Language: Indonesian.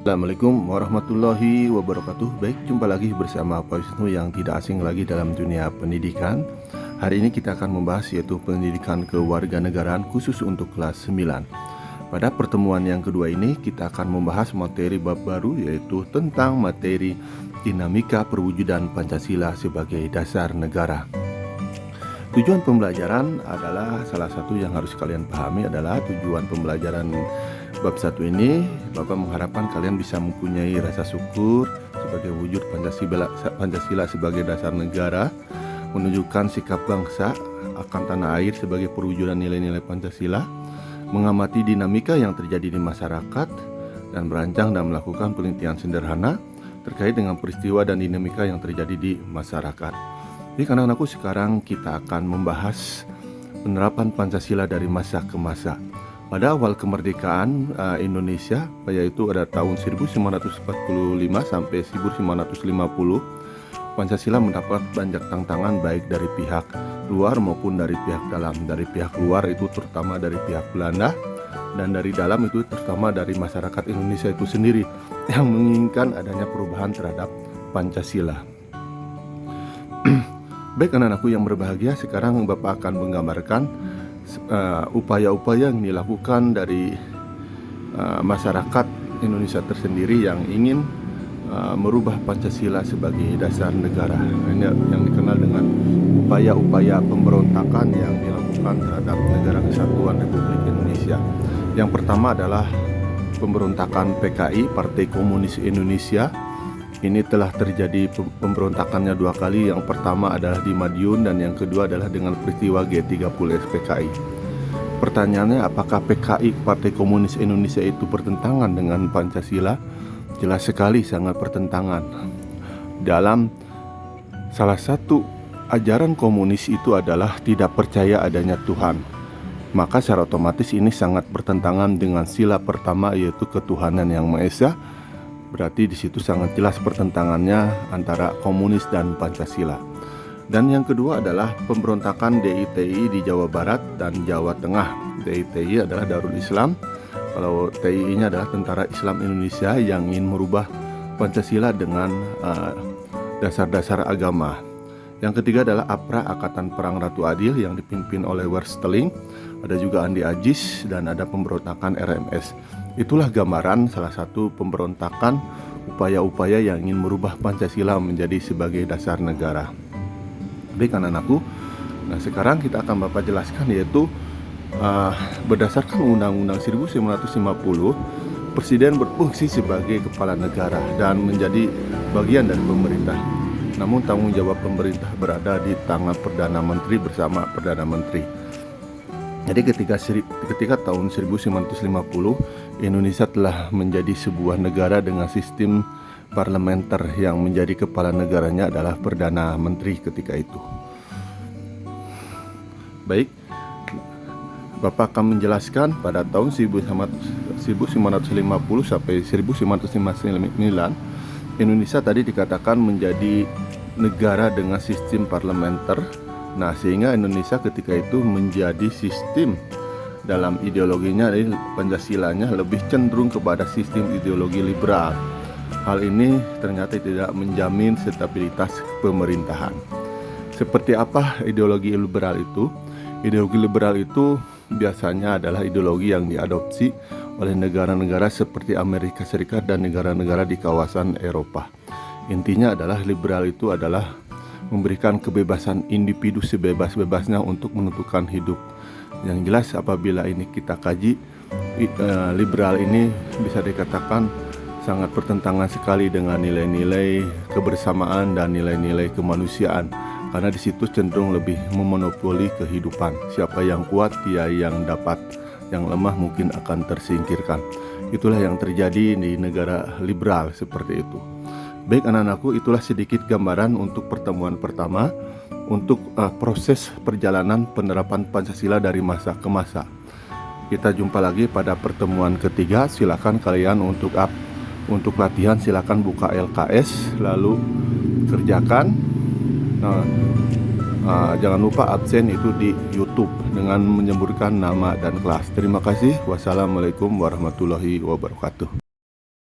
Assalamualaikum warahmatullahi wabarakatuh. Baik, jumpa lagi bersama Pak Wisnu yang tidak asing lagi dalam dunia pendidikan. Hari ini kita akan membahas yaitu pendidikan kewarganegaraan khusus untuk kelas 9. Pada pertemuan yang kedua ini kita akan membahas materi bab baru yaitu tentang materi dinamika perwujudan Pancasila sebagai dasar negara. Tujuan pembelajaran adalah salah satu yang harus kalian pahami adalah tujuan pembelajaran bab 1 ini. Bapak mengharapkan kalian bisa mempunyai rasa syukur sebagai wujud Pancasila sebagai dasar negara, menunjukkan sikap bangsa akan tanah air sebagai perwujudan nilai-nilai Pancasila, mengamati dinamika yang terjadi di masyarakat, dan merancang dan melakukan penelitian sederhana terkait dengan peristiwa dan dinamika yang terjadi di masyarakat. Jadi anak-anakku, sekarang kita akan membahas penerapan Pancasila dari masa ke masa. Pada awal kemerdekaan Indonesia, yaitu ada tahun 1945 sampai 1950, Pancasila mendapat banyak tantangan baik dari pihak luar maupun dari pihak dalam. Dari pihak luar itu terutama dari pihak Belanda, dan dari dalam itu terutama dari masyarakat Indonesia itu sendiri yang menginginkan adanya perubahan terhadap Pancasila. Baik anak-anakku yang berbahagia, sekarang Bapak akan menggambarkan upaya-upaya yang dilakukan dari masyarakat Indonesia tersendiri yang ingin merubah Pancasila sebagai dasar negara. Ini yang dikenal dengan upaya-upaya pemberontakan yang dilakukan terhadap Negara Kesatuan Republik Indonesia. Yang pertama adalah pemberontakan PKI, Partai Komunis Indonesia. Ini telah terjadi pemberontakannya dua kali. Yang pertama adalah di Madiun dan yang kedua adalah dengan peristiwa G30 SPKI. Pertanyaannya, apakah PKI, Partai Komunis Indonesia itu bertentangan dengan Pancasila? Jelas sekali sangat bertentangan. Dalam salah satu ajaran komunis itu adalah tidak percaya adanya Tuhan. Maka secara otomatis ini sangat bertentangan dengan sila pertama, yaitu ketuhanan yang Maha Esa. Berarti di situ sangat jelas pertentangannya antara komunis dan Pancasila. Dan yang kedua adalah pemberontakan DITI di Jawa Barat dan Jawa Tengah. DITI adalah Darul Islam, kalau TII-nya adalah Tentara Islam Indonesia yang ingin merubah Pancasila dengan dasar-dasar agama. Yang ketiga adalah APRA, Angkatan Perang Ratu Adil, yang dipimpin oleh Westerling. Ada juga Andi Ajis dan ada pemberontakan RMS. Itulah gambaran salah satu pemberontakan, upaya-upaya yang ingin merubah Pancasila menjadi sebagai dasar negara. Baik anak-anakku, nah sekarang kita akan Bapak jelaskan yaitu berdasarkan Undang-Undang 1950, Presiden berfungsi sebagai kepala negara dan menjadi bagian dari pemerintah. Namun tanggung jawab pemerintah berada di tangan Perdana Menteri bersama Perdana Menteri. Jadi ketika tahun 1950 Indonesia telah menjadi sebuah negara dengan sistem parlementer yang menjadi kepala negaranya adalah Perdana Menteri ketika itu. Baik, Bapak akan menjelaskan pada tahun 1950 sampai 1959 Indonesia tadi dikatakan menjadi negara dengan sistem parlementer. Nah, sehingga Indonesia ketika itu menjadi sistem dalam ideologinya, dari Pancasilanya lebih cenderung kepada sistem ideologi liberal. Hal ini ternyata tidak menjamin stabilitas pemerintahan. Seperti apa ideologi liberal itu? Ideologi liberal itu biasanya adalah ideologi yang diadopsi oleh negara-negara seperti Amerika Serikat dan negara-negara di kawasan Eropa. Intinya adalah liberal itu adalah memberikan kebebasan individu sebebas-bebasnya untuk menentukan hidup. Yang jelas apabila ini kita kaji, liberal ini bisa dikatakan sangat bertentangan sekali dengan nilai-nilai kebersamaan dan nilai-nilai kemanusiaan. Karena di situ cenderung lebih memonopoli kehidupan. Siapa yang kuat, dia yang dapat. Yang lemah mungkin akan tersingkirkan. Itulah yang terjadi di negara liberal seperti itu. Baik anak-anakku, itulah sedikit gambaran untuk pertemuan pertama untuk proses perjalanan penerapan Pancasila dari masa ke masa. Kita jumpa lagi pada pertemuan ketiga. Silakan kalian untuk latihan silakan buka LKS lalu kerjakan. Jangan lupa absen itu di YouTube dengan menyebutkan nama dan kelas. Terima kasih. Wassalamualaikum warahmatullahi wabarakatuh.